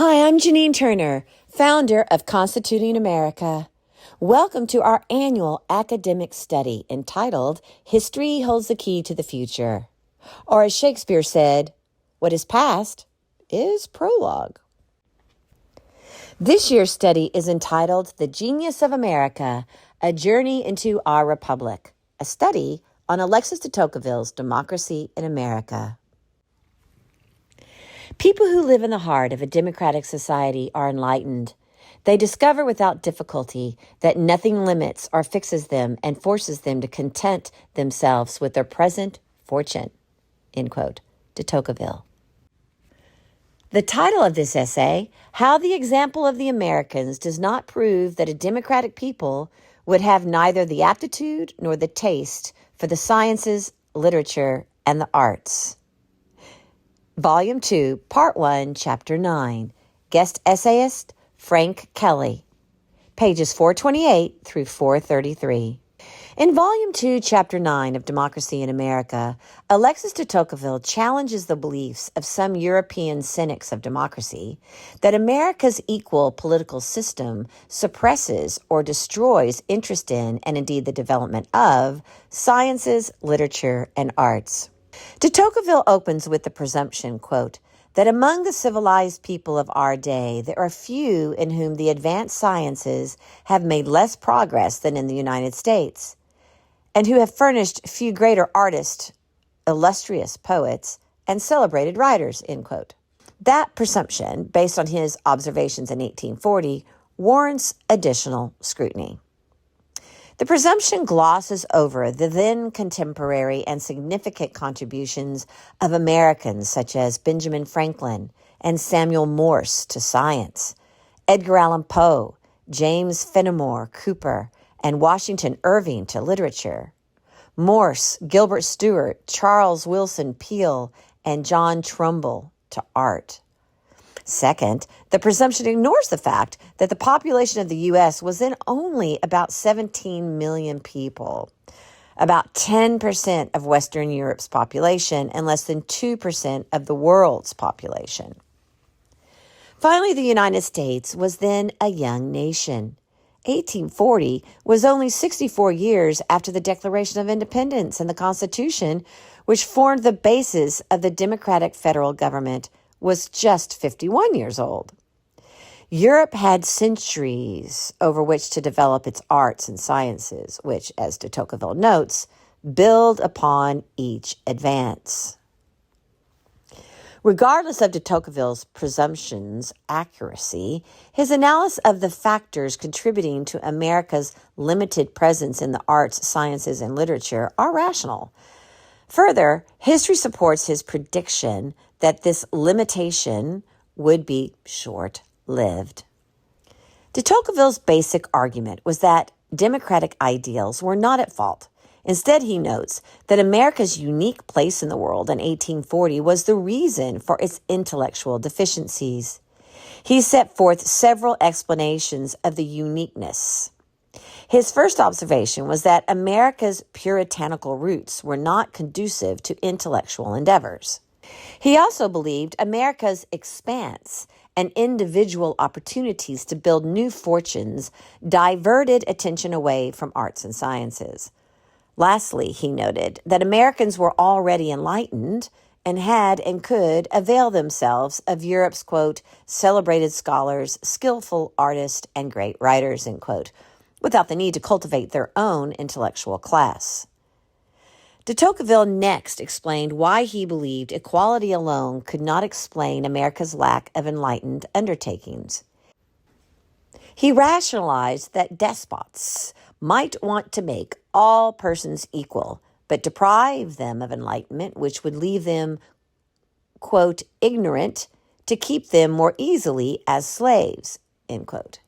Hi, I'm Janine Turner, founder of Constituting America. Welcome to our annual academic study entitled History Holds the Key to the Future. Or as Shakespeare said, what is past is prologue. This year's study is entitled The Genius of America, A Journey into Our Republic, a study on Alexis De Tocqueville's Democracy in America. People who live in the heart of a democratic society are enlightened. They discover without difficulty that nothing limits or fixes them and forces them to content themselves with their present fortune. End quote. De Tocqueville. The title of this essay, How the Example of the Americans Does Not Prove that a Democratic People Would Have Neither the Aptitude nor the Taste for the Sciences, Literature, and the Arts. Volume 2, Part 1, Chapter 9. Guest essayist, Frank Reilly. Pages 428 through 433. In Volume 2, Chapter 9 of Democracy in America, Alexis de Tocqueville challenges the beliefs of some European cynics of democracy that America's equal political system suppresses or destroys interest in, and indeed the development of, sciences, literature, and arts. De Tocqueville opens with the presumption, quote, that among the civilized people of our day, there are few in whom the advanced sciences have made less progress than in the United States, and who have furnished few greater artists, illustrious poets, and celebrated writers, end quote. That presumption, based on his observations in 1840, warrants additional scrutiny. The presumption glosses over the then contemporary and significant contributions of Americans such as Benjamin Franklin and Samuel Morse to science, Edgar Allan Poe, James Fenimore Cooper, and Washington Irving to literature, Morse, Gilbert Stuart, Charles Willson Peale, and John Trumbull to art. Second, the presumption ignores the fact that the population of the U.S. was then only about 17 million people, about 10% of Western Europe's population and less than 2% of the world's population. Finally, the United States was then a young nation. 1840 was only 64 years after the Declaration of Independence and the Constitution, which formed the basis of the democratic federal government, was just 51 years old. Europe had centuries over which to develop its arts and sciences, which, as de Tocqueville notes, build upon each advance. Regardless of de Tocqueville's presumption's accuracy, his analysis of the factors contributing to America's limited presence in the arts, sciences, and literature are rational. Further, history supports his prediction that this limitation would be short-lived. De Tocqueville's basic argument was that democratic ideals were not at fault. Instead, he notes that America's unique place in the world in 1840 was the reason for its intellectual deficiencies. He set forth several explanations of the uniqueness. His first observation was that America's puritanical roots were not conducive to intellectual endeavors. He also believed America's expanse and individual opportunities to build new fortunes diverted attention away from arts and sciences. Lastly, he noted that Americans were already enlightened and had and could avail themselves of Europe's, quote, celebrated scholars, skillful artists, and great writers, end quote, without the need to cultivate their own intellectual class. De Tocqueville next explained why he believed equality alone could not explain America's lack of enlightened undertakings. He rationalized that despots might want to make all persons equal, but deprive them of enlightenment, which would leave them, quote, ignorant to keep them more easily as slaves, end quote.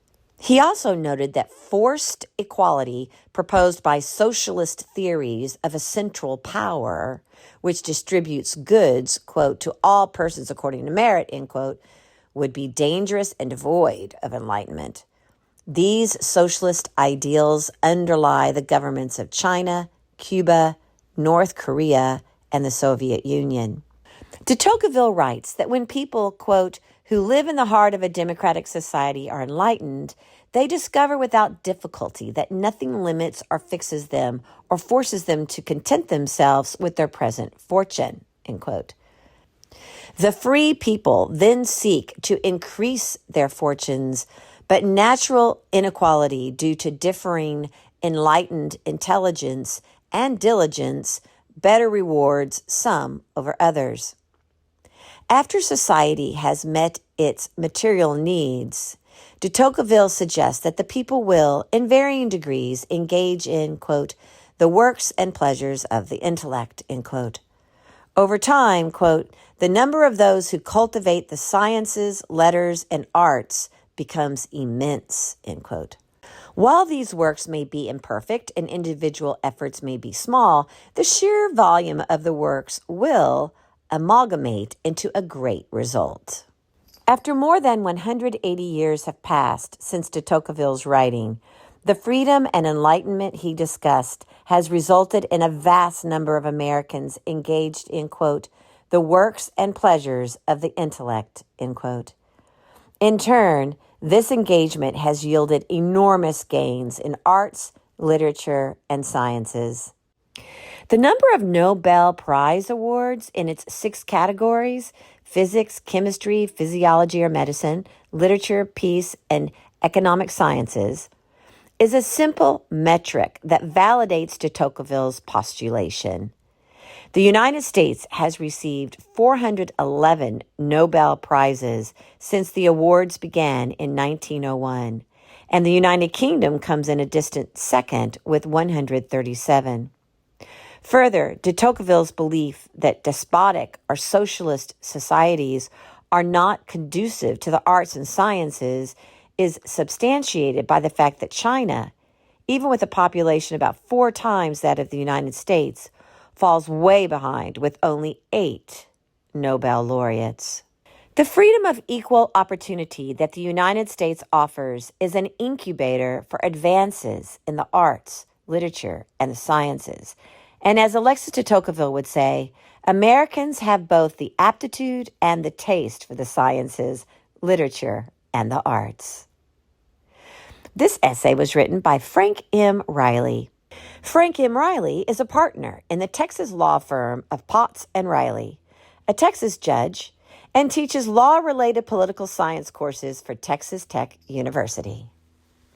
He also noted that forced equality proposed by socialist theories of a central power, which distributes goods, quote, to all persons according to merit, end quote, would be dangerous and devoid of enlightenment. These socialist ideals underlie the governments of China, Cuba, North Korea, and the Soviet Union. De Tocqueville writes that when people, quote, who live in the heart of a democratic society are enlightened, they discover without difficulty that nothing limits or fixes them or forces them to content themselves with their present fortune." End quote. The free people then seek to increase their fortunes, but natural inequality due to differing enlightened intelligence and diligence better rewards some over others. After society has met its material needs, de Tocqueville suggests that the people will, in varying degrees, engage in, quote, "the works and pleasures of the intellect," end quote. Over time, quote, "the number of those who cultivate the sciences, letters, and arts becomes immense," end quote. While these works may be imperfect and individual efforts may be small, the sheer volume of the works will amalgamate into a great result. After more than 180 years have passed since de Tocqueville's writing, the freedom and enlightenment he discussed has resulted in a vast number of Americans engaged in, quote, "the works and pleasures of the intellect," end quote. In turn, this engagement has yielded enormous gains in arts, literature, and sciences. The number of Nobel Prize awards in its 6 categories, physics, chemistry, physiology or medicine, literature, peace, and economic sciences, is a simple metric that validates de Tocqueville's postulation. The United States has received 411 Nobel Prizes since the awards began in 1901, and the United Kingdom comes in a distant second with 137. Further, de Tocqueville's belief that despotic or socialist societies are not conducive to the arts and sciences is substantiated by the fact that China, even with a population about 4 times that of the United States, falls way behind with only 8 Nobel laureates. The freedom of equal opportunity that the United States offers is an incubator for advances in the arts, literature, and the sciences. And as Alexis De Tocqueville would say, Americans have both the aptitude and the taste for the sciences, literature, and the arts. This essay was written by Frank M. Reilly. Frank M. Reilly is a partner in the Texas law firm of Potts and Reilly, a Texas judge, and teaches law-related political science courses for Texas Tech University.